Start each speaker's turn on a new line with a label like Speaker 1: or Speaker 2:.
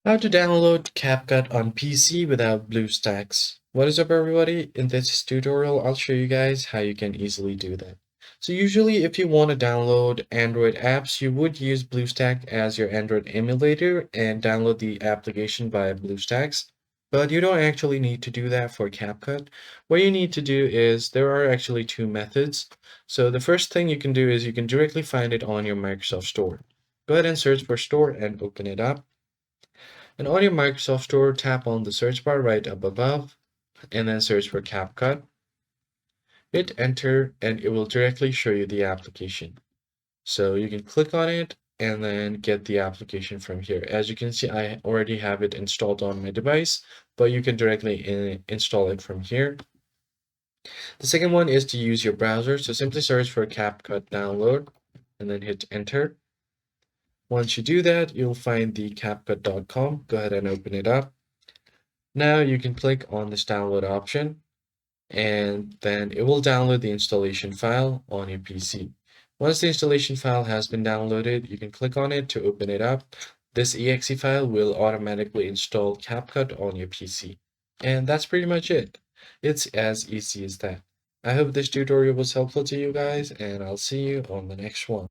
Speaker 1: How to download Capcut on PC without Bluestacks. What is up everybody? In this tutorial, I'll show you guys how you can easily do that. So usually if you want to download Android apps, you would use BlueStack as your Android emulator and download the application via BlueStacks. But you don't actually need to do that for Capcut. What you need to do is there are actually two methods. So the first thing you can do is you can directly find it on your Microsoft Store. Go ahead and search for Store and open it up. And on your Microsoft Store, tap on the search bar right up above and then search for CapCut. Hit enter and it will directly show you the application. So you can click on it and then get the application from here. As you can see, I already have it installed on my device, but you can directly install it from here. The second one is to use your browser. So simply search for CapCut download and then hit enter. Once you do that, you'll find the capcut.com. Go ahead and open it up. Now you can click on this download option and then it will download the installation file on your PC. Once the installation file has been downloaded, you can click on it to open it up. This exe file will automatically install CapCut on your PC. And that's pretty much it. It's as easy as that. I hope this tutorial was helpful to you guys, and I'll see you on the next one.